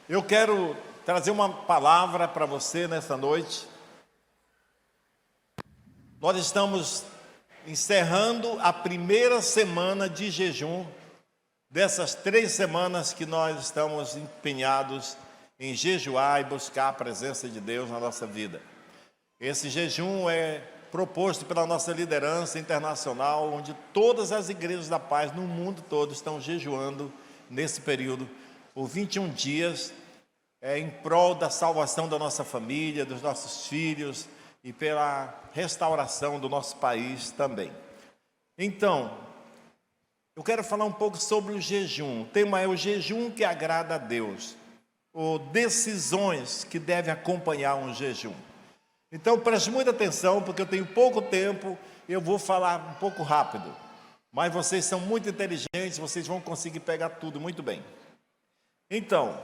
Eu quero trazer uma palavra para você nessa noite. Nós estamos encerrando a primeira semana de jejum dessas 3 semanas que nós estamos empenhados em jejuar e buscar a presença de Deus na nossa vida. Esse jejum é proposto pela nossa liderança internacional, onde todas as igrejas da paz no mundo todo estão jejuando nesse período por 21 dias, em prol da salvação da nossa família, dos nossos filhos e pela restauração do nosso país também. Então, eu quero falar um pouco sobre o jejum. O tema é o jejum que agrada a Deus, ou decisões que devem acompanhar um jejum. Então, preste muita atenção, porque eu tenho pouco tempo e eu vou falar um pouco rápido. Mas vocês são muito inteligentes, vocês vão conseguir pegar tudo muito bem. Então,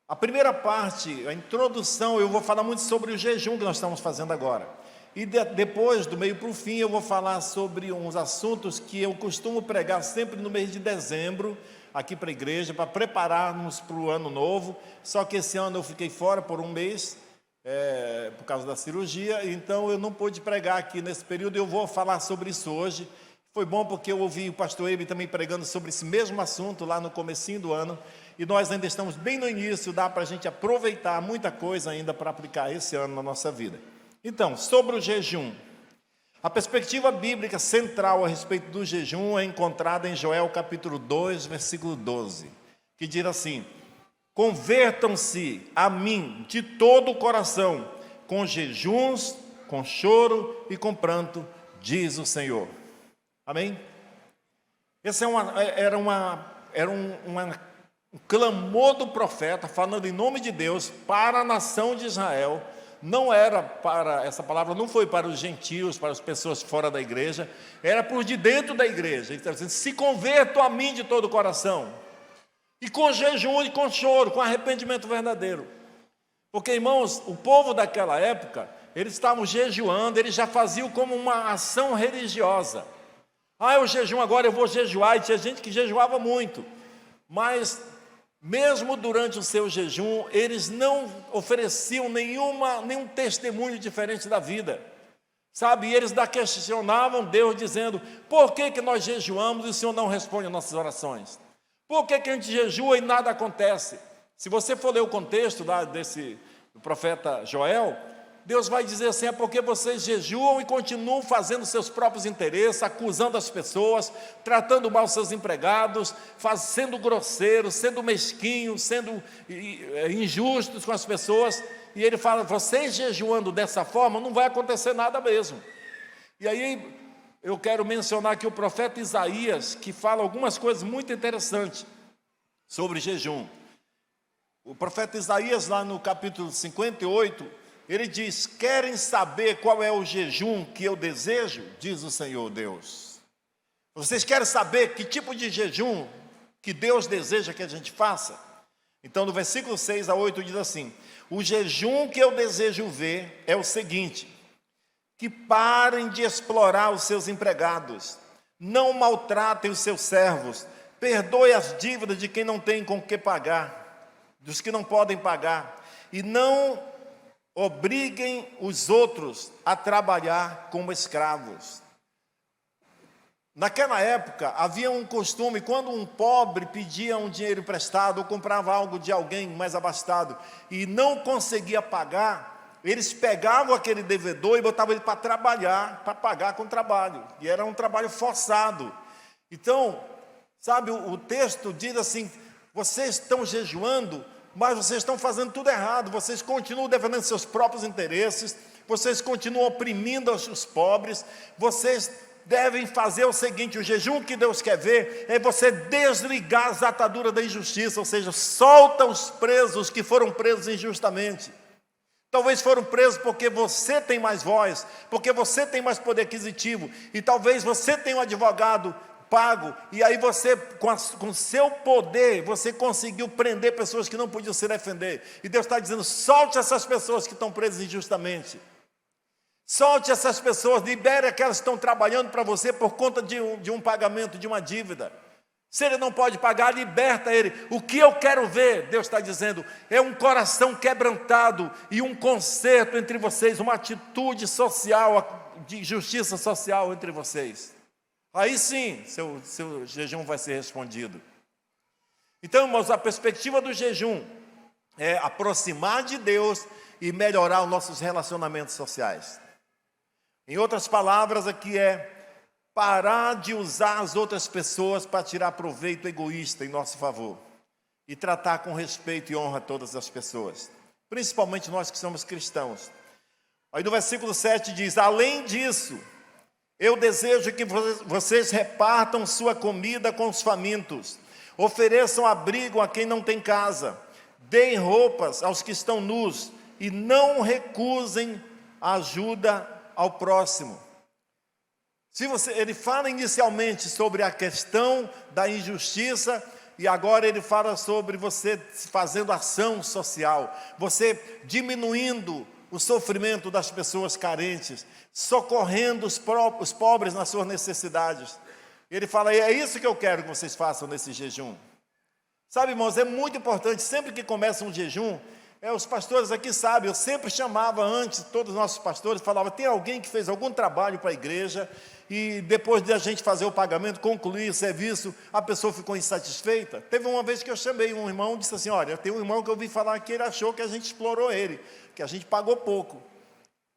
a primeira parte, a introdução, eu vou falar muito sobre o jejum que nós estamos fazendo agora. E depois, do meio para o fim, eu vou falar sobre uns assuntos que eu costumo pregar sempre no mês de dezembro, aqui para a igreja, para prepararmos para o ano novo. Só que esse ano eu fiquei fora por um mês, por causa da cirurgia, então eu não pude pregar aqui nesse período. Eu vou falar sobre isso hoje. Foi bom porque eu ouvi o pastor Ebe também pregando sobre esse mesmo assunto lá no comecinho do ano, e nós ainda estamos bem no início, dá para a gente aproveitar muita coisa ainda para aplicar esse ano na nossa vida. Então, sobre o jejum, a perspectiva bíblica central a respeito do jejum é encontrada em Joel capítulo 2, versículo 12, que diz assim: convertam-se a mim de todo o coração, com jejuns, com choro e com pranto, diz o Senhor. Amém? Esse era um clamor do profeta, falando em nome de Deus para a nação de Israel. Não era para, essa palavra não foi para os gentios, para as pessoas fora da igreja, era por de dentro da igreja. Ele está dizendo: se convertam a mim de todo o coração, e com jejum e com choro, com arrependimento verdadeiro. Porque, irmãos, o povo daquela época, eles estavam jejuando, eles já faziam como uma ação religiosa. Eu jejum agora, eu vou jejuar. E tinha gente que jejuava muito, mas mesmo durante o seu jejum, eles não ofereciam nenhum testemunho diferente da vida, sabe? E eles questionavam Deus, dizendo: por que nós jejuamos e o Senhor não responde às nossas orações? Por que a gente jejua e nada acontece? Se você for ler o contexto lá do profeta Joel, Deus vai dizer assim: é porque vocês jejuam e continuam fazendo seus próprios interesses, acusando as pessoas, tratando mal seus empregados, sendo grosseiros, sendo mesquinhos, sendo injustos com as pessoas. E ele fala: vocês jejuando dessa forma, não vai acontecer nada mesmo. E aí eu quero mencionar aqui o profeta Isaías, que fala algumas coisas muito interessantes sobre jejum. O profeta Isaías, lá no capítulo 58, ele diz: querem saber qual é o jejum que eu desejo? Diz o Senhor Deus. Vocês querem saber que tipo de jejum que Deus deseja que a gente faça? Então, no versículo 6 a 8 diz assim: o jejum que eu desejo ver é o seguinte: que parem de explorar os seus empregados, não maltratem os seus servos, perdoe as dívidas de quem não tem com que pagar, dos que não podem pagar, e não obriguem os outros a trabalhar como escravos. Naquela época, havia um costume: quando um pobre pedia um dinheiro emprestado ou comprava algo de alguém mais abastado e não conseguia pagar, eles pegavam aquele devedor e botavam ele para trabalhar, para pagar com trabalho. E era um trabalho forçado. Então, sabe, o texto diz assim: vocês estão jejuando, mas vocês estão fazendo tudo errado. Vocês continuam defendendo seus próprios interesses, vocês continuam oprimindo os pobres. Vocês devem fazer o seguinte: o jejum que Deus quer ver é você desligar as ataduras da injustiça, ou seja, solta os presos que foram presos injustamente. Talvez foram presos porque você tem mais voz, porque você tem mais poder aquisitivo, e talvez você tenha um advogado pago, e aí você, com seu poder, você conseguiu prender pessoas que não podiam se defender. E Deus está dizendo: solte essas pessoas que estão presas injustamente. Solte essas pessoas, libere aquelas que estão trabalhando para você por conta de um pagamento, de uma dívida. Se ele não pode pagar, liberta ele. O que eu quero ver, Deus está dizendo, é um coração quebrantado e um conserto entre vocês, uma atitude social, de justiça social entre vocês. Aí sim, seu jejum vai ser respondido. Então, irmãos, a perspectiva do jejum é aproximar de Deus e melhorar os nossos relacionamentos sociais. Em outras palavras, aqui é parar de usar as outras pessoas para tirar proveito egoísta em nosso favor e tratar com respeito e honra todas as pessoas, principalmente nós que somos cristãos. Aí no versículo 7 diz: além disso, eu desejo que vocês repartam sua comida com os famintos, ofereçam abrigo a quem não tem casa, deem roupas aos que estão nus e não recusem ajuda ao próximo. Ele fala inicialmente sobre a questão da injustiça e agora ele fala sobre você fazendo ação social, você diminuindo o sofrimento das pessoas carentes, socorrendo os pobres nas suas necessidades. Ele fala, é isso que eu quero que vocês façam nesse jejum. Sabe, irmãos, é muito importante, sempre que começa um jejum, os pastores aqui sabem, eu sempre chamava antes, todos os nossos pastores, falava, tem alguém que fez algum trabalho para a igreja, e depois de a gente fazer o pagamento, concluir o serviço, a pessoa ficou insatisfeita. Teve uma vez que eu chamei um irmão, disse assim, olha, tem um irmão que eu ouvi falar que ele achou que a gente explorou ele, que a gente pagou pouco.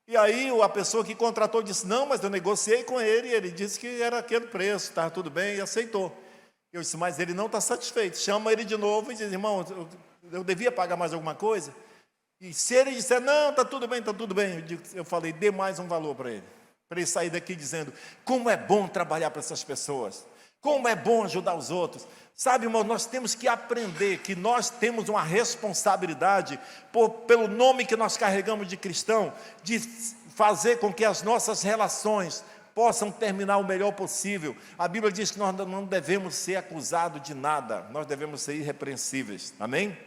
E aí a pessoa que contratou disse, não, mas eu negociei com ele, e ele disse que era aquele preço, estava tudo bem, e aceitou. Eu disse, mas ele não está satisfeito. Chama ele de novo e diz, irmão, eu devia pagar mais alguma coisa? E se ele disser, não, está tudo bem, eu falei, dê mais um valor para ele sair daqui dizendo, como é bom trabalhar para essas pessoas, como é bom ajudar os outros. Sabe, irmão, nós temos que aprender que nós temos uma responsabilidade, pelo nome que nós carregamos de cristão, de fazer com que as nossas relações possam terminar o melhor possível. A Bíblia diz que nós não devemos ser acusados de nada, nós devemos ser irrepreensíveis, amém?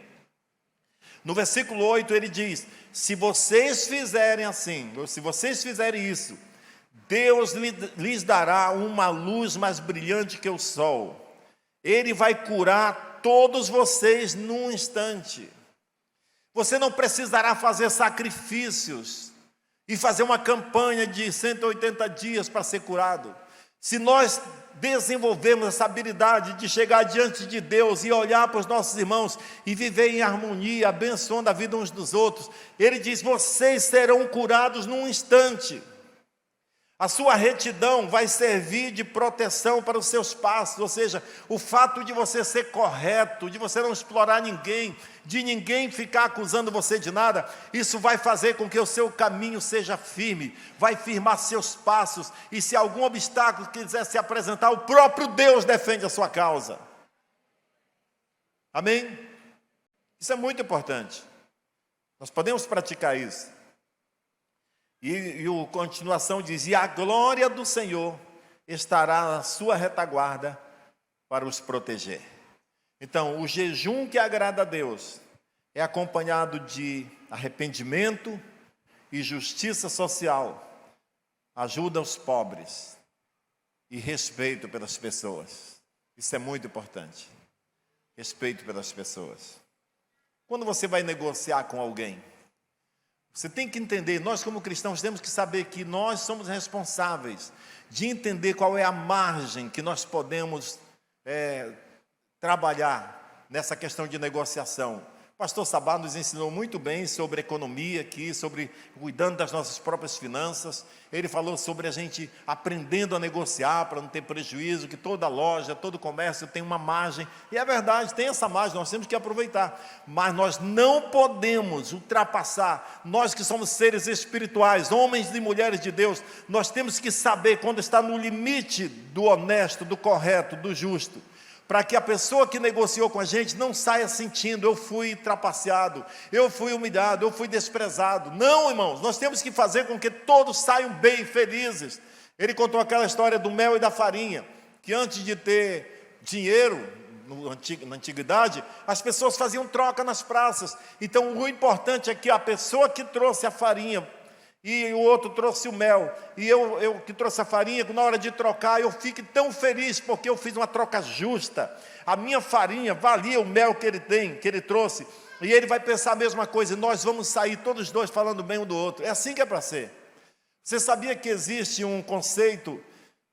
No versículo 8 ele diz, se vocês fizerem assim, ou se vocês fizerem isso, Deus lhes dará uma luz mais brilhante que o sol. Ele vai curar todos vocês num instante. Você não precisará fazer sacrifícios e fazer uma campanha de 180 dias para ser curado. Se nós desenvolvermos essa habilidade de chegar diante de Deus e olhar para os nossos irmãos e viver em harmonia, abençoando a vida uns dos outros, Ele diz, vocês serão curados num instante. A sua retidão vai servir de proteção para os seus passos, ou seja, o fato de você ser correto, de você não explorar ninguém, de ninguém ficar acusando você de nada, isso vai fazer com que o seu caminho seja firme, vai firmar seus passos, e se algum obstáculo quiser se apresentar, o próprio Deus defende a sua causa. Amém? Isso é muito importante. Nós podemos praticar isso. E a continuação diz, e a glória do Senhor estará na sua retaguarda para os proteger. Então, o jejum que agrada a Deus é acompanhado de arrependimento e justiça social, ajuda aos pobres e respeito pelas pessoas. Isso é muito importante, respeito pelas pessoas. Quando você vai negociar com alguém, você tem que entender, nós como cristãos temos que saber que nós somos responsáveis de entender qual é a margem que nós podemos trabalhar nessa questão de negociação. O pastor Sabá nos ensinou muito bem sobre economia aqui, sobre cuidando das nossas próprias finanças. Ele falou sobre a gente aprendendo a negociar para não ter prejuízo, que toda loja, todo comércio tem uma margem. E é verdade, tem essa margem, nós temos que aproveitar. Mas nós não podemos ultrapassar, nós que somos seres espirituais, homens e mulheres de Deus, nós temos que saber quando está no limite do honesto, do correto, do justo. Para que a pessoa que negociou com a gente não saia sentindo, eu fui trapaceado, eu fui humilhado, eu fui desprezado. Não, irmãos, nós temos que fazer com que todos saiam bem, felizes. Ele contou aquela história do mel e da farinha, que antes de ter dinheiro, na antiguidade, as pessoas faziam troca nas praças. Então, o importante é que a pessoa que trouxe a farinha, e o outro trouxe o mel, e eu que trouxe a farinha, na hora de trocar, eu fico tão feliz, porque eu fiz uma troca justa. A minha farinha valia o mel que ele trouxe, e ele vai pensar a mesma coisa, e nós vamos sair todos dois falando bem um do outro. É assim que é para ser. Você sabia que existe um conceito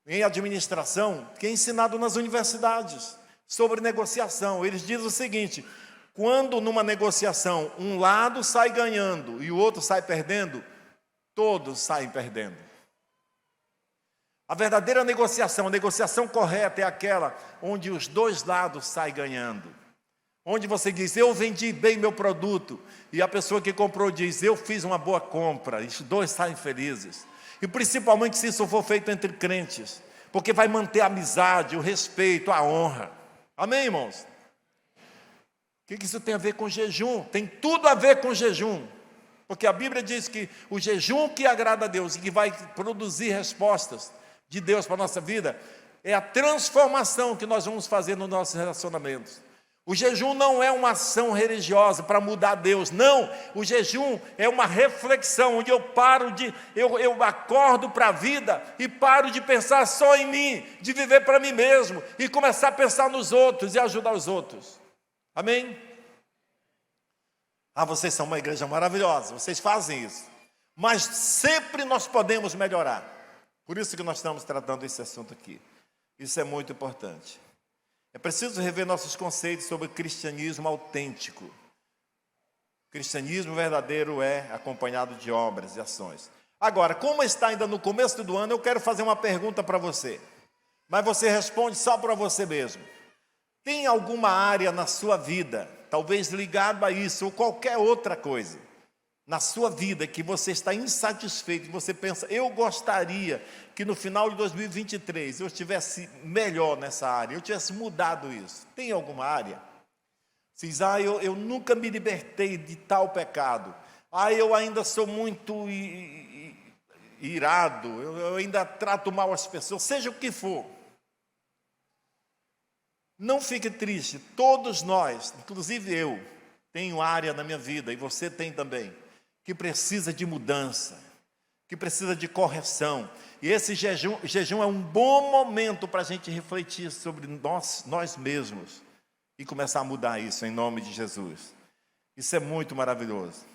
em administração que é ensinado nas universidades sobre negociação? Eles dizem o seguinte: quando numa negociação um lado sai ganhando e o outro sai perdendo, todos saem perdendo. A verdadeira negociação, a negociação correta é aquela onde os dois lados saem ganhando. Onde você diz, eu vendi bem meu produto, e a pessoa que comprou diz, eu fiz uma boa compra, e os dois saem felizes. E principalmente se isso for feito entre crentes, porque vai manter a amizade, o respeito, a honra. Amém, irmãos? O que isso tem a ver com jejum? Tem tudo a ver com jejum. Porque a Bíblia diz que o jejum que agrada a Deus e que vai produzir respostas de Deus para a nossa vida, é a transformação que nós vamos fazer nos nossos relacionamentos. O jejum não é uma ação religiosa para mudar Deus, não. O jejum é uma reflexão, onde eu acordo para a vida e paro de pensar só em mim, de viver para mim mesmo, e começar a pensar nos outros e ajudar os outros. Amém? Vocês são uma igreja maravilhosa, vocês fazem isso. Mas sempre nós podemos melhorar. Por isso que nós estamos tratando esse assunto aqui. Isso é muito importante. É preciso rever nossos conceitos sobre o cristianismo autêntico. O cristianismo verdadeiro é acompanhado de obras e ações. Agora, como está ainda no começo do ano, eu quero fazer uma pergunta para você. Mas você responde só para você mesmo. Tem alguma área na sua vida, talvez ligado a isso ou qualquer outra coisa, na sua vida que você está insatisfeito, que você pensa, eu gostaria que no final de 2023 eu estivesse melhor nessa área, eu tivesse mudado isso. Tem alguma área? Você diz, eu nunca me libertei de tal pecado. Eu ainda sou muito irado, eu ainda trato mal as pessoas, seja o que for. Não fique triste, todos nós, inclusive eu, tenho área na minha vida, e você tem também, que precisa de mudança, que precisa de correção. E esse jejum é um bom momento para a gente refletir sobre nós mesmos e começar a mudar isso em nome de Jesus. Isso é muito maravilhoso.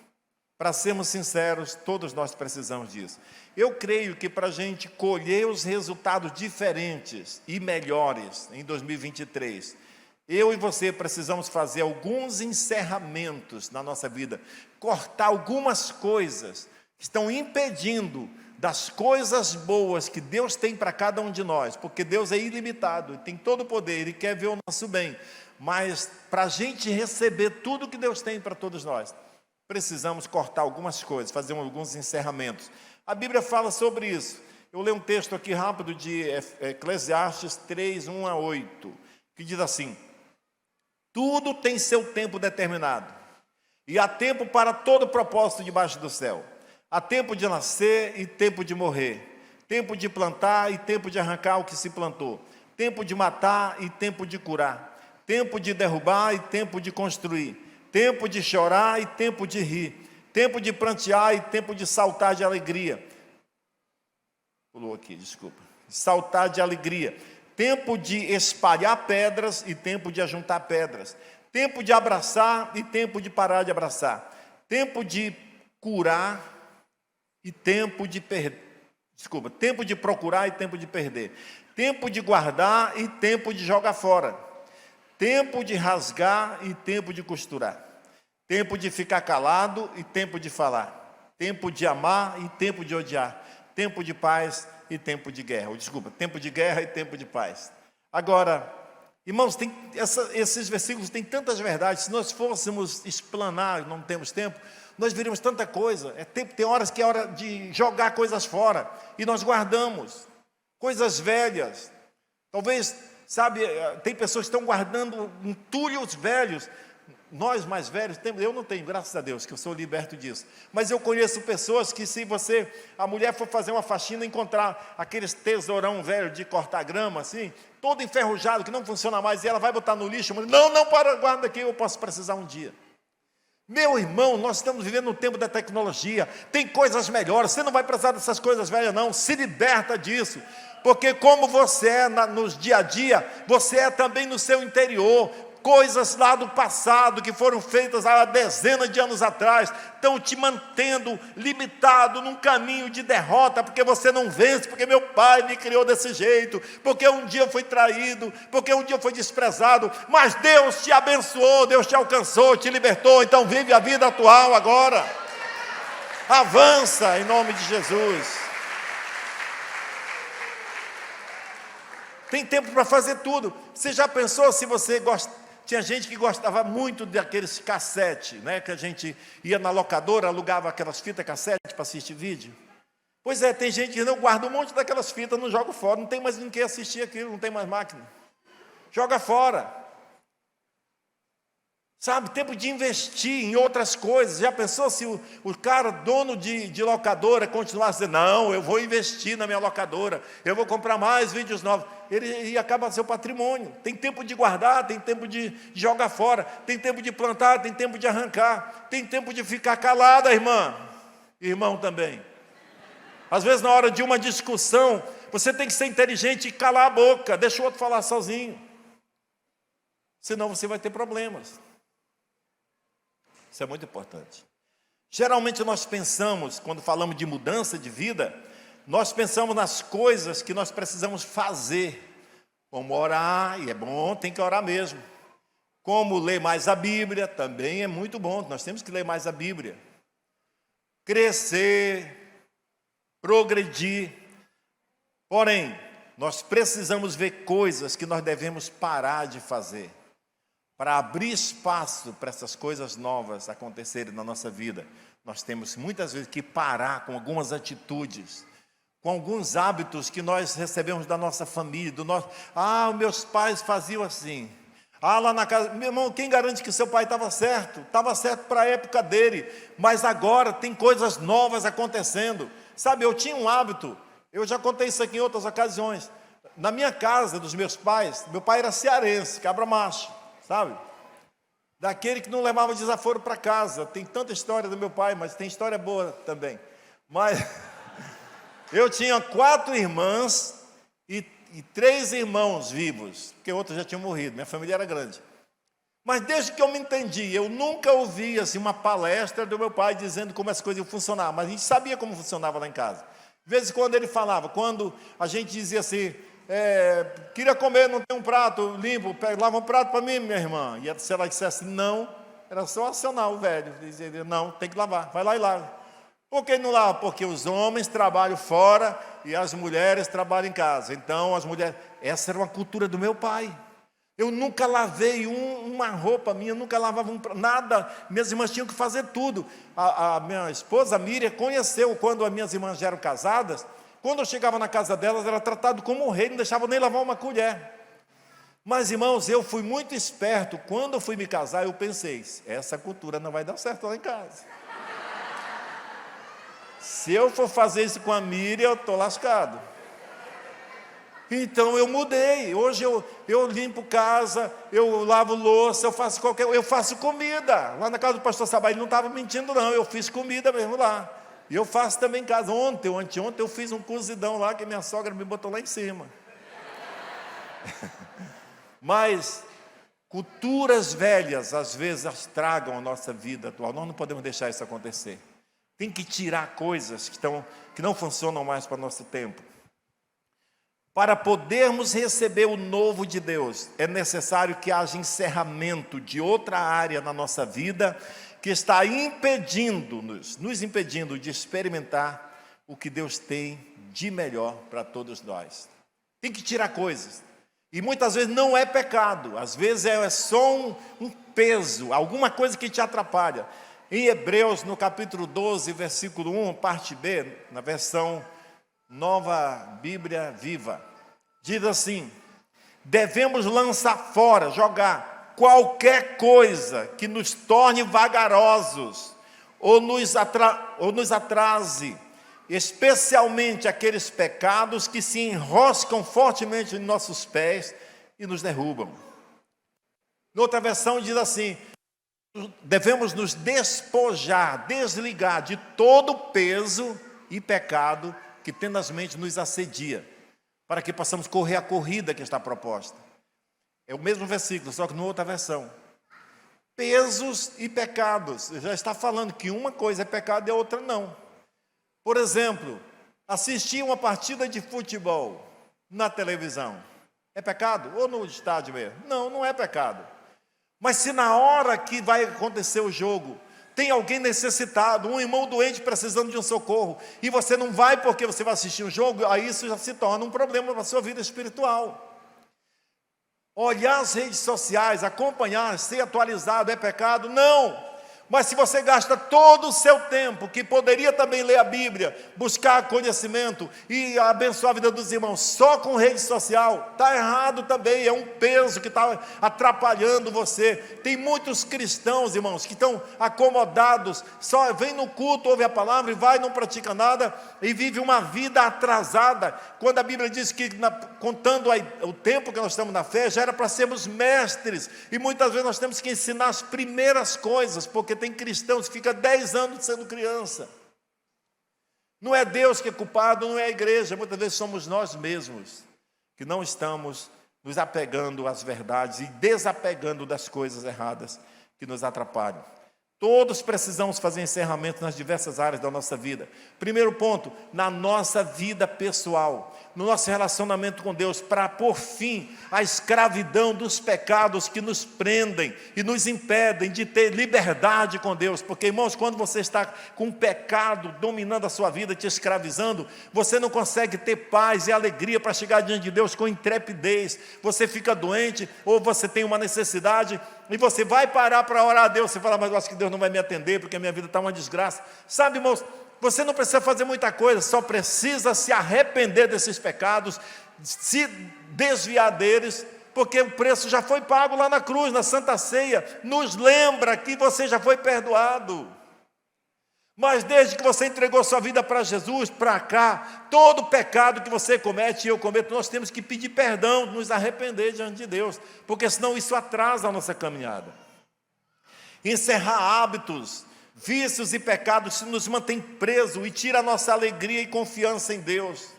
Para sermos sinceros, todos nós precisamos disso. Eu creio que para a gente colher os resultados diferentes e melhores em 2023, eu e você precisamos fazer alguns encerramentos na nossa vida, cortar algumas coisas que estão impedindo das coisas boas que Deus tem para cada um de nós, porque Deus é ilimitado, tem todo o poder, Ele quer ver o nosso bem, mas para a gente receber tudo que Deus tem para todos nós, precisamos cortar algumas coisas, fazer alguns encerramentos. A Bíblia fala sobre isso. Eu leio um texto aqui rápido de Eclesiastes 3, 1 a 8, que diz assim, tudo tem seu tempo determinado, e há tempo para todo propósito debaixo do céu. Há tempo de nascer e tempo de morrer, tempo de plantar e tempo de arrancar o que se plantou, tempo de matar e tempo de curar, tempo de derrubar e tempo de construir, tempo de chorar e tempo de rir, tempo de prantear e tempo de saltar de alegria. Pulou aqui, desculpa. Saltar de alegria. Tempo de espalhar pedras e tempo de ajuntar pedras. Tempo de abraçar e tempo de parar de abraçar. Tempo de curar e tempo de perder. Desculpa, tempo de procurar e tempo de perder. Tempo de guardar e tempo de jogar fora. Tempo de rasgar e tempo de costurar. Tempo de ficar calado e tempo de falar. Tempo de amar e tempo de odiar. Tempo de paz e tempo de guerra. Tempo de guerra e tempo de paz. Agora, irmãos, esses versículos têm tantas verdades. Se nós fôssemos explanar, não temos tempo, nós veríamos tanta coisa. Tem horas que é hora de jogar coisas fora. E nós guardamos coisas velhas. Talvez, tem pessoas que estão guardando entulhos velhos. Nós mais velhos, eu não tenho, graças a Deus, que eu sou liberto disso. Mas eu conheço pessoas que se a mulher for fazer uma faxina, encontrar aqueles tesourão velho de cortar grama, assim, todo enferrujado, que não funciona mais, e ela vai botar no lixo, mas não, guarda aqui, eu posso precisar um dia. Meu irmão, nós estamos vivendo no tempo da tecnologia, tem coisas melhores, você não vai precisar dessas coisas velhas não, se liberta disso, porque como você é nos dia a dia, você é também no seu interior, coisas lá do passado, que foram feitas há dezenas de anos atrás, estão te mantendo limitado num caminho de derrota, porque você não vence, porque meu pai me criou desse jeito, porque um dia eu fui traído, porque um dia eu fui desprezado, mas Deus te abençoou, Deus te alcançou, te libertou, então vive a vida atual agora, avança em nome de Jesus. Tem tempo para fazer tudo. Você já pensou se você gosta? Tinha gente que gostava muito daqueles cassete, né? Que a gente ia na locadora, alugava aquelas fitas cassete para assistir vídeo. Pois é, tem gente que não guarda um monte daquelas fitas, não joga fora, não tem mais ninguém assistir aquilo, não tem mais máquina. Joga fora. Sabe, tempo de investir em outras coisas. Já pensou se o cara, dono de locadora, continuasse dizendo, não, eu vou investir na minha locadora, eu vou comprar mais vídeos novos. Ele ia acabar seu patrimônio. Tem tempo de guardar, tem tempo de jogar fora, tem tempo de plantar, tem tempo de arrancar, tem tempo de ficar calada, irmã. Irmão também. Às vezes, na hora de uma discussão, você tem que ser inteligente e calar a boca, deixa o outro falar sozinho. Senão você vai ter problemas. Isso é muito importante. Geralmente nós pensamos, quando falamos de mudança de vida, nós pensamos nas coisas que nós precisamos fazer. Como orar, e é bom, tem que orar mesmo. Como ler mais a Bíblia, também é muito bom, nós temos que ler mais a Bíblia. Crescer, progredir. Porém, nós precisamos ver coisas que nós devemos parar de fazer, para abrir espaço para essas coisas novas acontecerem na nossa vida. Nós temos muitas vezes que parar com algumas atitudes, com alguns hábitos que nós recebemos da nossa família, do nosso... meus pais faziam assim. Lá na casa... Meu irmão, quem garante que seu pai estava certo? Estava certo para a época dele, mas agora tem coisas novas acontecendo. Sabe, eu tinha um hábito, eu já contei isso aqui em outras ocasiões. Na minha casa, dos meus pais, meu pai era cearense, cabra macho. Sabe? Daquele que não levava desaforo para casa. Tem tanta história do meu pai, mas tem história boa também. Mas eu tinha 4 irmãs e 3 irmãos vivos, porque outros já tinham morrido, minha família era grande. Mas desde que eu me entendi, eu nunca ouvi assim, uma palestra do meu pai dizendo como as coisas iam funcionar, mas a gente sabia como funcionava lá em casa. De vez em quando ele falava, quando a gente dizia assim, queria comer, não tem um prato limpo, lava um prato para mim, minha irmã. E se ela dissesse não, era só acionar o velho, dizia, não, tem que lavar, vai lá e lava. Por que não lava? Porque os homens trabalham fora e as mulheres trabalham em casa. Então as mulheres, essa era uma cultura do meu pai. Eu nunca lavei uma roupa minha, nunca lavava nada, minhas irmãs tinham que fazer tudo. A minha esposa Miriam conheceu quando as minhas irmãs já eram casadas. Quando eu chegava na casa delas, era tratado como um rei, não deixava nem lavar uma colher. Mas, irmãos, eu fui muito esperto. Quando eu fui me casar, eu pensei, essa cultura não vai dar certo lá em casa. Se eu for fazer isso com a Miriam, eu estou lascado. Então eu mudei. Hoje eu limpo casa, eu lavo louça, eu faço comida. Lá na casa do pastor Sabá, ele não estava mentindo não, eu fiz comida mesmo lá. E eu faço também em casa. Ontem ou anteontem eu fiz um cozidão lá que minha sogra me botou lá em cima. Mas culturas velhas às vezes estragam a nossa vida atual. Nós não podemos deixar isso acontecer. Tem que tirar coisas que não funcionam mais para o nosso tempo. Para podermos receber o novo de Deus, é necessário que haja encerramento de outra área na nossa vida que está nos impedindo de experimentar o que Deus tem de melhor para todos nós. Tem que tirar coisas. E muitas vezes não é pecado, às vezes é só um peso, alguma coisa que te atrapalha. Em Hebreus, no capítulo 12, versículo 1, parte B, na versão Nova Bíblia Viva, diz assim: devemos lançar fora, jogar qualquer coisa que nos torne vagarosos ou nos atrase, especialmente aqueles pecados que se enroscam fortemente em nossos pés e nos derrubam. Noutra versão diz assim: devemos nos despojar, desligar de todo peso e pecado que tenazmente nos assedia, para que possamos correr a corrida que está proposta. É o mesmo versículo, só que numa outra versão. Pesos e pecados. Já está falando que uma coisa é pecado e a outra não. Por exemplo, assistir uma partida de futebol na televisão. É pecado? Ou no estádio mesmo? Não, não é pecado. Mas se na hora que vai acontecer o jogo, tem alguém necessitado, um irmão doente precisando de um socorro, e você não vai porque você vai assistir um jogo, aí isso já se torna um problema para a sua vida espiritual. Olhar as redes sociais, acompanhar, ser atualizado é pecado? Não! Mas se você gasta todo o seu tempo, que poderia também ler a Bíblia, buscar conhecimento e abençoar a vida dos irmãos só com rede social, está errado também, é um peso que está atrapalhando você. Tem muitos cristãos, irmãos, que estão acomodados, só vem no culto, ouve a palavra e vai, não pratica nada e vive uma vida atrasada, quando a Bíblia diz que, contando o tempo que nós estamos na fé, já era para sermos mestres, e muitas vezes nós temos que ensinar as primeiras coisas, porque tem cristãos que ficam 10 anos sendo criança. Não é Deus que é culpado, não é a igreja, muitas vezes somos nós mesmos, que não estamos nos apegando às verdades e desapegando das coisas erradas que nos atrapalham. Todos precisamos fazer encerramento nas diversas áreas da nossa vida. Primeiro ponto, na nossa vida pessoal, no nosso relacionamento com Deus, para pôr fim à escravidão dos pecados que nos prendem e nos impedem de ter liberdade com Deus. Porque, irmãos, quando você está com o pecado dominando a sua vida, te escravizando, você não consegue ter paz e alegria para chegar diante de Deus com intrepidez. Você fica doente ou você tem uma necessidade e você vai parar para orar a Deus. Você fala, mas eu acho que Deus não vai me atender porque a minha vida está uma desgraça. Sabe, irmãos, você não precisa fazer muita coisa, só precisa se arrepender desses pecados, se desviar deles, porque o preço já foi pago lá na cruz, na Santa Ceia. Nos lembra que você já foi perdoado. Mas desde que você entregou sua vida para Jesus, para cá, todo pecado que você comete e eu cometo, nós temos que pedir perdão, nos arrepender diante de Deus, porque senão isso atrasa a nossa caminhada. Encerrar hábitos, vícios e pecados nos mantém presos e tira a nossa alegria e confiança em Deus.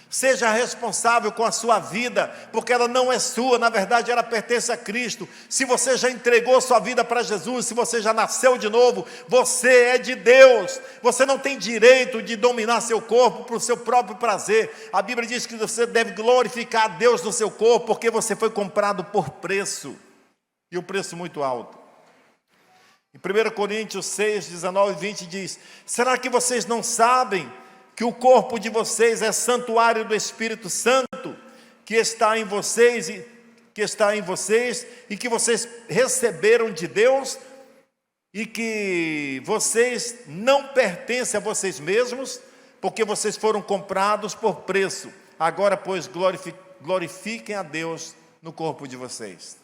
Seja responsável com a sua vida, porque ela não é sua, na verdade ela pertence a Cristo. Se você já entregou sua vida para Jesus, se você já nasceu de novo, você é de Deus. Você não tem direito de dominar seu corpo para o seu próprio prazer. A Bíblia diz que você deve glorificar a Deus no seu corpo, porque você foi comprado por preço, e um preço muito alto. Em 1 Coríntios 6, 19 e 20 diz: será que vocês não sabem que o corpo de vocês é santuário do Espírito Santo, que está em vocês e que vocês receberam de Deus, e que vocês não pertencem a vocês mesmos, porque vocês foram comprados por preço. Agora, pois, glorifiquem a Deus no corpo de vocês.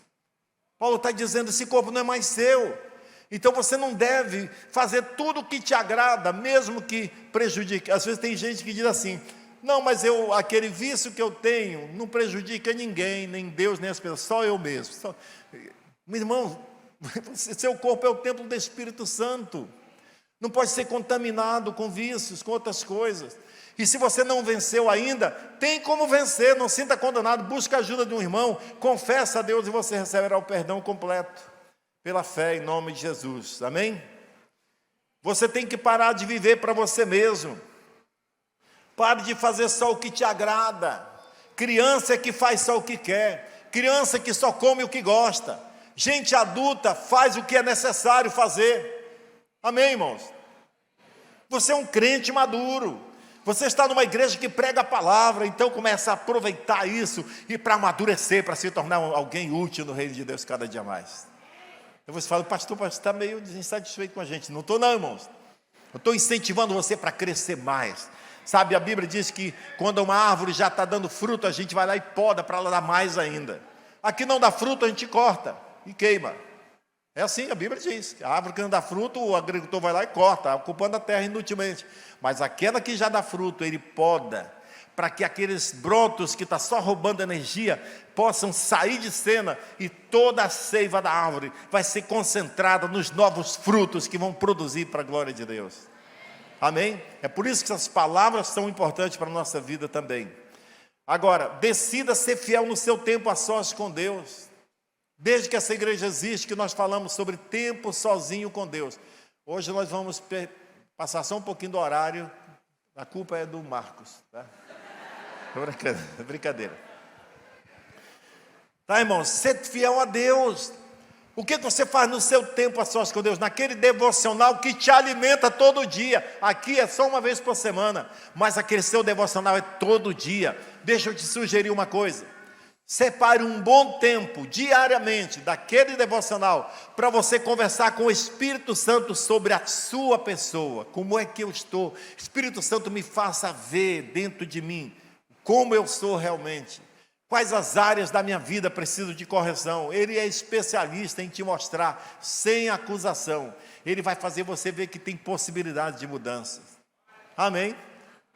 Paulo está dizendo, esse corpo não é mais seu. Então você não deve fazer tudo o que te agrada, mesmo que prejudique. Às vezes tem gente que diz assim, não, mas aquele vício que eu tenho não prejudica ninguém, nem Deus, nem as pessoas, só eu mesmo. Meu irmão, seu corpo é o templo do Espírito Santo. Não pode ser contaminado com vícios, com outras coisas. E se você não venceu ainda, tem como vencer, não sinta condenado, busca a ajuda de um irmão, confessa a Deus e você receberá o perdão completo. Pela fé em nome de Jesus, amém? Você tem que parar de viver para você mesmo. Pare de fazer só o que te agrada. Criança é que faz só o que quer. Criança que só come o que gosta. Gente adulta faz o que é necessário fazer. Amém, irmãos? Você é um crente maduro. Você está numa igreja que prega a palavra, então começa a aproveitar isso e para amadurecer, para se tornar alguém útil no reino de Deus cada dia mais. Eu vou falar, pastor, você está meio insatisfeito com a gente. Não estou não, irmãos. Eu estou incentivando você para crescer mais. Sabe, a Bíblia diz que quando uma árvore já está dando fruto, a gente vai lá e poda para ela dar mais ainda. Aqui não dá fruto, a gente corta e queima. É assim, a Bíblia diz. A árvore que não dá fruto, o agricultor vai lá e corta, ocupando a terra inutilmente. Mas aquela que já dá fruto, ele poda, para que aqueles brotos que estão só roubando energia possam sair de cena e toda a seiva da árvore vai ser concentrada nos novos frutos que vão produzir para a glória de Deus. Amém? É por isso que essas palavras são importantes para a nossa vida também. Agora, decida ser fiel no seu tempo a sós com Deus. Desde que essa igreja existe, que nós falamos sobre tempo sozinho com Deus. Hoje nós vamos passar só um pouquinho do horário. A culpa é do Marcos, tá? Brincadeira. Tá, irmãos? Ser fiel a Deus. O que você faz no seu tempo a sós com Deus? Naquele devocional que te alimenta todo dia. Aqui é só uma vez por semana, mas aquele seu devocional é todo dia. Deixa eu te sugerir uma coisa. Separe um bom tempo, diariamente, daquele devocional, para você conversar com o Espírito Santo sobre a sua pessoa. Como é que eu estou? Espírito Santo, me faça ver dentro de mim como eu sou realmente. Quais as áreas da minha vida precisam de correção. Ele é especialista em te mostrar, sem acusação. Ele vai fazer você ver que tem possibilidade de mudanças. Amém?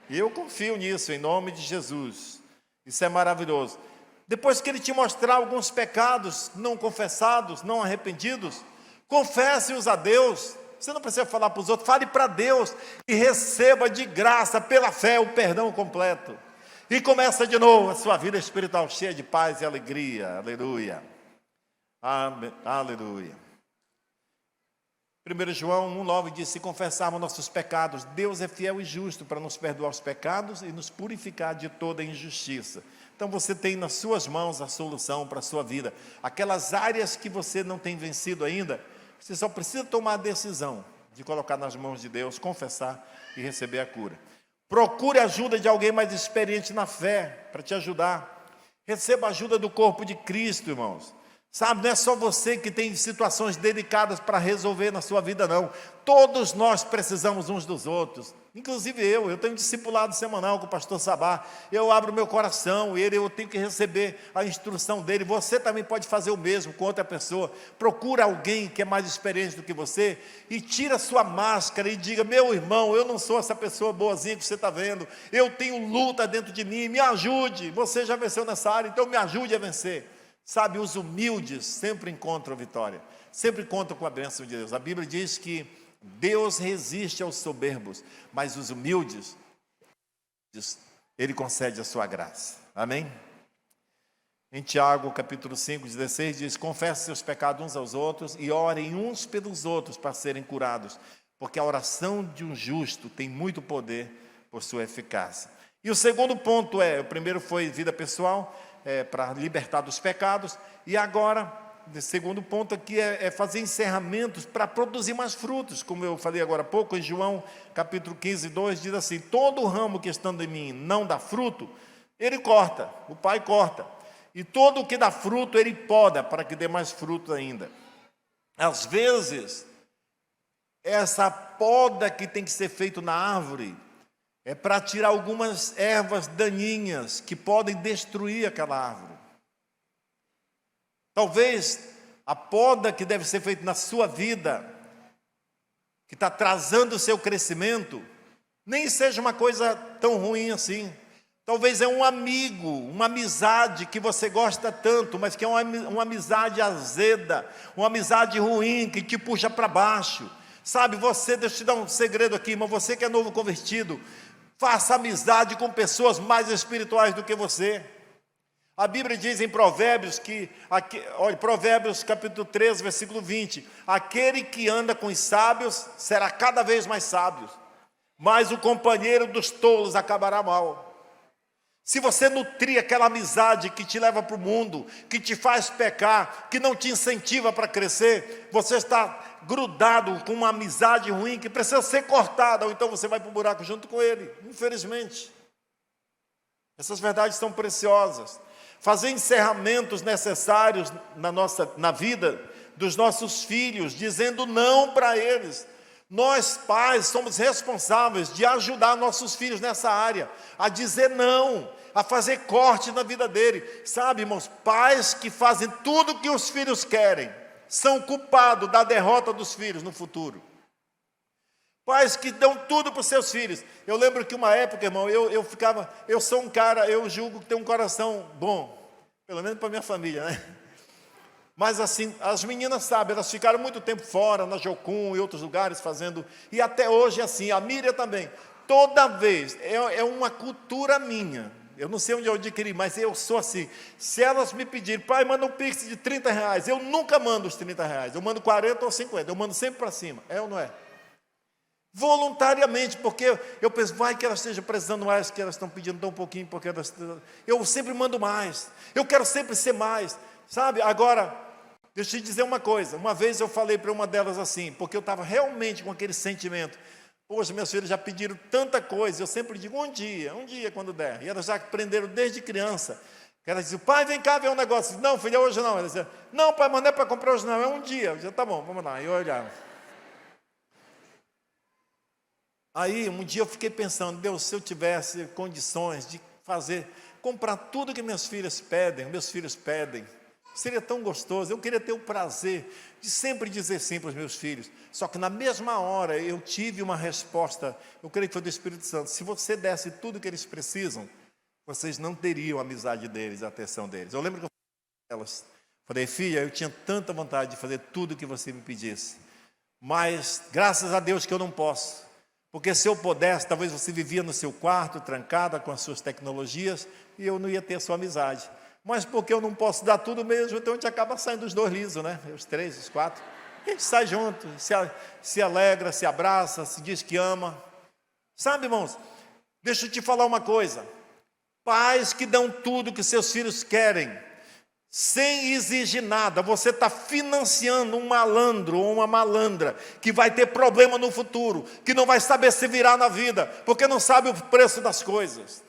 E eu confio nisso, em nome de Jesus. Isso é maravilhoso. Depois que ele te mostrar alguns pecados não confessados, não arrependidos, confesse-os a Deus. Você não precisa falar para os outros, fale para Deus e receba de graça, pela fé, o perdão completo. E começa de novo a sua vida espiritual cheia de paz e alegria. Aleluia. Amém. Aleluia. 1 João 1,9 diz: se confessarmos nossos pecados, Deus é fiel e justo para nos perdoar os pecados e nos purificar de toda injustiça. Então você tem nas suas mãos a solução para a sua vida. Aquelas áreas que você não tem vencido ainda, você só precisa tomar a decisão de colocar nas mãos de Deus, confessar e receber a cura. Procure a ajuda de alguém mais experiente na fé, para te ajudar. Receba a ajuda do corpo de Cristo, irmãos. Sabe, não é só você que tem situações delicadas para resolver na sua vida, não. Todos nós precisamos uns dos outros. Inclusive eu tenho um discipulado semanal com o pastor Sabá. Eu abro meu coração, eu tenho que receber a instrução dele. Você também pode fazer o mesmo com outra pessoa. Procura alguém que é mais experiente do que você e tira sua máscara e diga: meu irmão, eu não sou essa pessoa boazinha que você está vendo. Eu tenho luta dentro de mim, me ajude. Você já venceu nessa área, então me ajude a vencer. Sabe, os humildes sempre encontram vitória, sempre contam com a bênção de Deus. A Bíblia diz que Deus resiste aos soberbos, mas os humildes, Ele concede a sua graça. Amém? Em Tiago, capítulo 5, 16, diz: confessem seus pecados uns aos outros e orem uns pelos outros para serem curados, porque a oração de um justo tem muito poder por sua eficácia. E o segundo ponto o primeiro foi vida pessoal, para libertar dos pecados, e agora, o segundo ponto aqui é fazer encerramentos para produzir mais frutos, como eu falei agora há pouco, em João capítulo 15, 2, diz assim: todo ramo que estando em mim não dá fruto, ele corta, o Pai corta, e todo o que dá fruto, ele poda, para que dê mais fruto ainda. Às vezes, essa poda que tem que ser feita na árvore, é para tirar algumas ervas daninhas que podem destruir aquela árvore. Talvez a poda que deve ser feita na sua vida, que está atrasando o seu crescimento, nem seja uma coisa tão ruim assim. Talvez é um amigo, uma amizade que você gosta tanto, mas que é uma amizade azeda, uma amizade ruim, que te puxa para baixo. Sabe, deixa eu te dar um segredo aqui, irmão, você que é novo convertido, faça amizade com pessoas mais espirituais do que você. A Bíblia diz em Provérbios Provérbios capítulo 13, versículo 20: aquele que anda com os sábios será cada vez mais sábio, mas o companheiro dos tolos acabará mal. Se você nutrir aquela amizade que te leva para o mundo, que te faz pecar, que não te incentiva para crescer, você está grudado com uma amizade ruim que precisa ser cortada, ou então você vai para o buraco junto com ele, infelizmente. Essas verdades são preciosas. Fazer encerramentos necessários na vida dos nossos filhos, dizendo não para eles. Nós, pais, somos responsáveis de ajudar nossos filhos nessa área, a dizer não, a fazer corte na vida dele. Sabe, irmãos, pais que fazem tudo o que os filhos querem, são culpados da derrota dos filhos no futuro. Pais que dão tudo para os seus filhos. Eu lembro que uma época, irmão, eu sou um cara, eu julgo que tenho um coração bom, pelo menos para minha família, né? Mas assim, as meninas sabem, elas ficaram muito tempo fora, na Jocum e outros lugares fazendo, e até hoje é assim, a Miriam também. Toda vez, é uma cultura minha, eu não sei onde eu adquiri, mas eu sou assim. Se elas me pedirem, pai, manda um pix de R$30, eu nunca mando os R$30, eu mando 40 ou 50, eu mando sempre para cima, é ou não é? Voluntariamente, porque eu penso, vai que elas estejam precisando mais, que elas estão pedindo tão pouquinho, porque eu sempre mando mais, eu quero sempre ser mais, sabe? Agora, deixa eu te dizer uma coisa, uma vez eu falei para uma delas assim, porque eu estava realmente com aquele sentimento, poxa, meus filhos já pediram tanta coisa, eu sempre digo, um dia quando der, e elas já aprenderam desde criança, que elas diziam, pai, vem cá ver um negócio, não, filha, hoje não, elas diziam, não, pai, mas não é para comprar hoje não, é um dia, eu dizia, tá bom, vamos lá, e eu olhava. Aí, um dia eu fiquei pensando, Deus, se eu tivesse condições de comprar tudo que meus filhos pedem, seria tão gostoso, eu queria ter o prazer de sempre dizer sim para os meus filhos, só que na mesma hora eu tive uma resposta, eu creio que foi do Espírito Santo, se você desse tudo que eles precisam, vocês não teriam a amizade deles, a atenção deles. Eu lembro que eu falei para elas, falei, filha, eu tinha tanta vontade de fazer tudo o que você me pedisse, mas graças a Deus que eu não posso, porque se eu pudesse, talvez você vivia no seu quarto, trancada com as suas tecnologias, e eu não ia ter a sua amizade. Mas porque eu não posso dar tudo mesmo, então a gente acaba saindo os dois lisos, né? Os três, os quatro. A gente sai junto, se alegra, se abraça, se diz que ama. Sabe, irmãos, deixa eu te falar uma coisa. Pais que dão tudo que seus filhos querem, sem exigir nada, você está financiando um malandro ou uma malandra que vai ter problema no futuro, que não vai saber se virar na vida, porque não sabe o preço das coisas.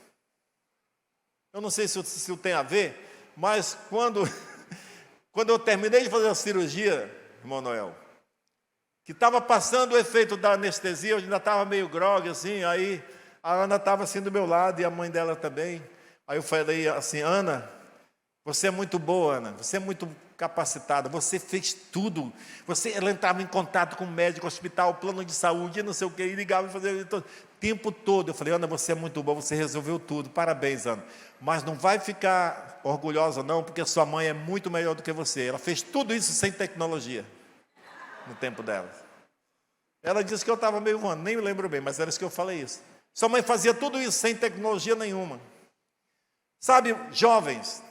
Eu não sei se isso tem a ver, mas quando eu terminei de fazer a cirurgia, irmão Noel, que estava passando o efeito da anestesia, eu ainda estava meio grogue assim, aí a Ana estava assim do meu lado e a mãe dela também. Aí eu falei assim, Ana, você é muito boa, Ana, você é muito capacitada, você fez tudo. Ela entrava em contato com o médico, hospital, plano de saúde, não sei o que, e ligava e fazia o tempo todo. Eu falei, Ana, você é muito boa, você resolveu tudo, parabéns, Ana. Mas não vai ficar orgulhosa não, porque sua mãe é muito melhor do que você. Ela fez tudo isso sem tecnologia, no tempo dela. Ela disse que eu estava meio voando, nem me lembro bem, mas era isso que eu falei isso. Sua mãe fazia tudo isso sem tecnologia nenhuma. Sabe, jovens,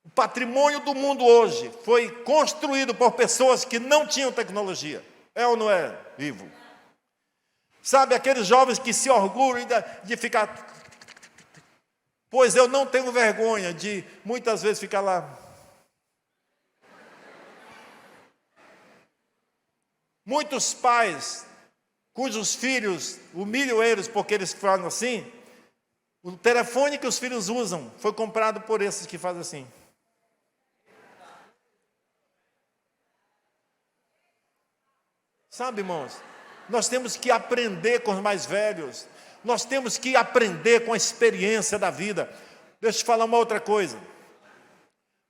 o patrimônio do mundo hoje foi construído por pessoas que não tinham tecnologia. É ou não é, Ivo? Sabe, aqueles jovens que se orgulham de ficar... Pois eu não tenho vergonha de, muitas vezes, ficar lá. Muitos pais, cujos filhos humilham eles porque eles falam assim, o telefone que os filhos usam foi comprado por esses que fazem assim. Sabe, irmãos, nós temos que aprender com os mais velhos, nós temos que aprender com a experiência da vida. Deixa eu te falar uma outra coisa.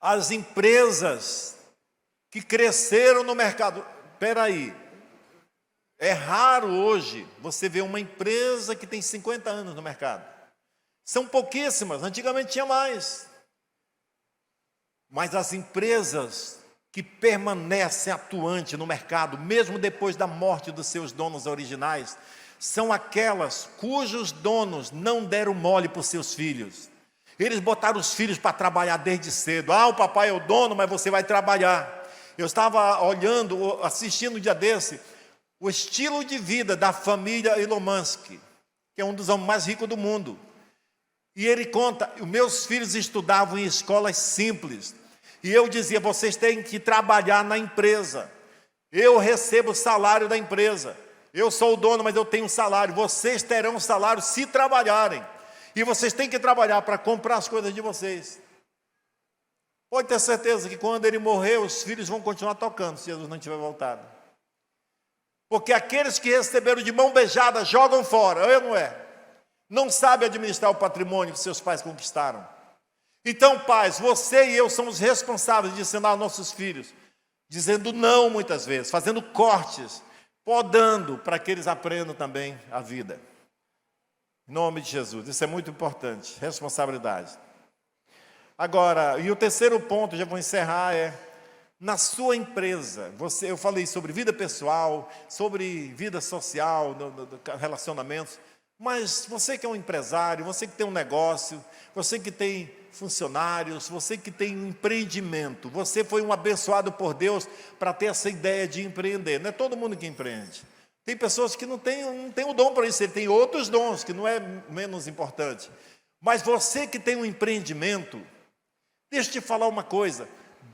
As empresas que cresceram no mercado, espera aí, é raro hoje você ver uma empresa que tem 50 anos no mercado. São pouquíssimas, antigamente tinha mais. Mas as empresas que permanecem atuantes no mercado, mesmo depois da morte dos seus donos originais, são aquelas cujos donos não deram mole para os seus filhos. Eles botaram os filhos para trabalhar desde cedo. O papai é o dono, mas você vai trabalhar. Eu estava olhando, assistindo um dia desse, o estilo de vida da família Elon Musk, que é um dos homens mais ricos do mundo. E ele conta, os meus filhos estudavam em escolas simples. E eu dizia, vocês têm que trabalhar na empresa. Eu recebo o salário da empresa. Eu sou o dono, mas eu tenho um salário. Vocês terão um salário se trabalharem. E vocês têm que trabalhar para comprar as coisas de vocês. Pode ter certeza que quando ele morrer, os filhos vão continuar tocando, se Jesus não tiver voltado. Porque aqueles que receberam de mão beijada jogam fora, eu não é? Não sabem administrar o patrimônio que seus pais conquistaram. Então, pais, você e eu somos responsáveis de ensinar aos nossos filhos, dizendo não muitas vezes, fazendo cortes, podando para que eles aprendam também a vida. Em nome de Jesus, isso é muito importante, responsabilidade. Agora, e o terceiro ponto, já vou encerrar, é na sua empresa. Eu falei sobre vida pessoal, sobre vida social, relacionamentos, mas você que é um empresário, você que tem um negócio, você que tem funcionários, você que tem um empreendimento, você foi um abençoado por Deus para ter essa ideia de empreender. Não é todo mundo que empreende. Tem pessoas que não têm o dom para isso, ele tem outros dons, que não é menos importante. Mas você que tem um empreendimento, deixa eu te falar uma coisa,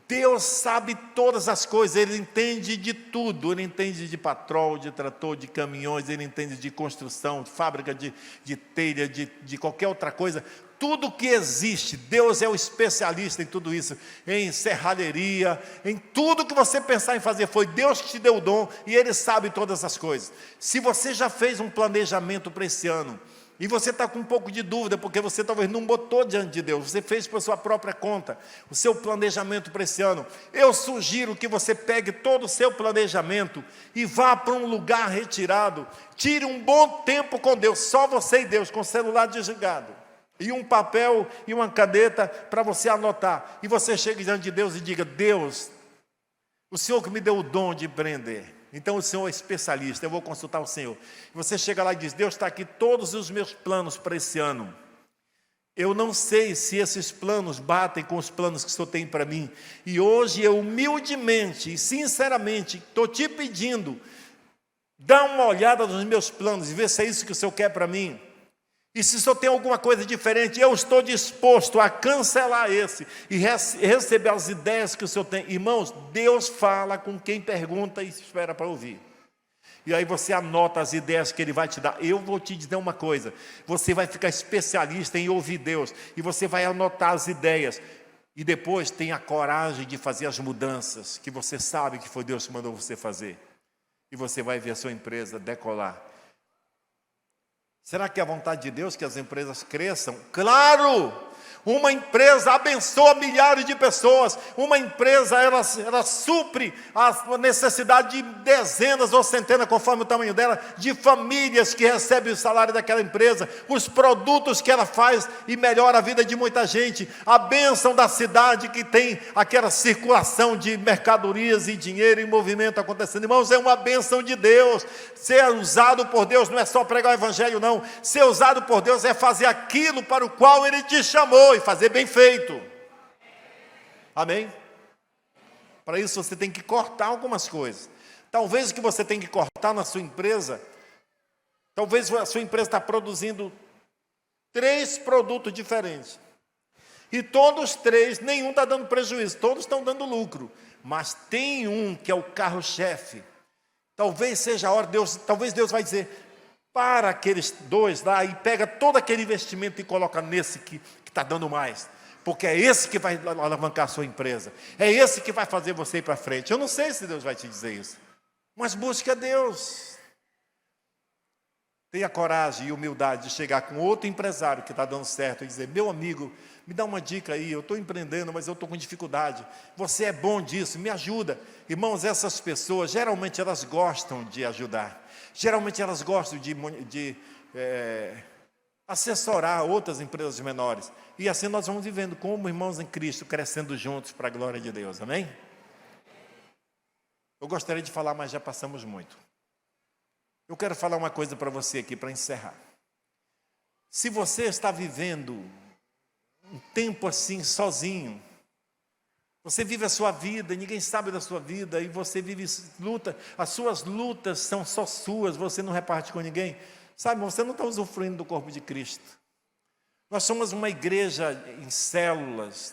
Deus sabe todas as coisas, Ele entende de tudo, Ele entende de patrol, de trator, de caminhões, Ele entende de construção, de fábrica de telha, de qualquer outra coisa. Tudo que existe, Deus é o especialista em tudo isso, em serralheria, em tudo que você pensar em fazer, foi Deus que te deu o dom e Ele sabe todas as coisas. Se você já fez um planejamento para esse ano, e você está com um pouco de dúvida, porque você talvez não botou diante de Deus, você fez por sua própria conta, o seu planejamento para esse ano, eu sugiro que você pegue todo o seu planejamento e vá para um lugar retirado, tire um bom tempo com Deus, só você e Deus, com o celular desligado, e um papel e uma caneta para você anotar, e você chega diante de Deus e diga: Deus, o Senhor que me deu o dom de empreender, então o Senhor é especialista, eu vou consultar o Senhor. Você chega lá e diz: Deus, está aqui todos os meus planos para esse ano. Eu não sei se esses planos batem com os planos que o Senhor tem para mim. E hoje eu humildemente e sinceramente estou te pedindo, dá uma olhada nos meus planos e vê se é isso que o Senhor quer para mim. E se o Senhor tem alguma coisa diferente, eu estou disposto a cancelar esse e receber as ideias que o Senhor tem. Irmãos, Deus fala com quem pergunta e espera para ouvir. E aí você anota as ideias que Ele vai te dar. Eu vou te dizer uma coisa, você vai ficar especialista em ouvir Deus, e você vai anotar as ideias, e depois tenha a coragem de fazer as mudanças, que você sabe que foi Deus que mandou você fazer. E você vai ver a sua empresa decolar. Será que é a vontade de Deus que as empresas cresçam? Claro! Uma empresa abençoa milhares de pessoas. Uma empresa, ela supre a necessidade de dezenas ou centenas, conforme o tamanho dela, de famílias que recebem o salário daquela empresa. Os produtos que ela faz e melhora a vida de muita gente. A bênção da cidade que tem aquela circulação de mercadorias e dinheiro em movimento acontecendo. Irmãos, é uma bênção de Deus. Ser usado por Deus não é só pregar o evangelho, não. Ser usado por Deus é fazer aquilo para o qual Ele te chamou e fazer bem feito. Amém? Para isso você tem que cortar algumas coisas. Talvez o que você tem que cortar na sua empresa, talvez a sua empresa está produzindo 3 produtos diferentes. E todos 3, nenhum está dando prejuízo, todos estão dando lucro. Mas tem um que é o carro-chefe. Talvez seja a hora, talvez Deus vai dizer: para aqueles 2 lá e pega todo aquele investimento e coloca nesse que está dando mais. Porque é esse que vai alavancar a sua empresa. É esse que vai fazer você ir para frente. Eu não sei se Deus vai te dizer isso, mas busque a Deus. Tenha coragem e humildade de chegar com outro empresário que está dando certo e dizer: meu amigo, me dá uma dica aí, eu estou empreendendo, mas eu estou com dificuldade. Você é bom disso, me ajuda. Irmãos, essas pessoas, geralmente elas gostam de ajudar. Geralmente elas gostam de assessorar outras empresas menores. E assim nós vamos vivendo como irmãos em Cristo, crescendo juntos para a glória de Deus. Amém? Eu gostaria de falar, mas já passamos muito. Eu quero falar uma coisa para você aqui, para encerrar. Se você está vivendo um tempo assim, sozinho, você vive a sua vida, ninguém sabe da sua vida, e você vive luta, as suas lutas são só suas, você não reparte com ninguém, sabe, você não está usufruindo do corpo de Cristo. Nós somos uma igreja em células,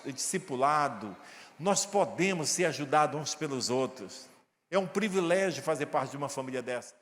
discipulado, nós podemos ser ajudados uns pelos outros. É um privilégio fazer parte de uma família dessa.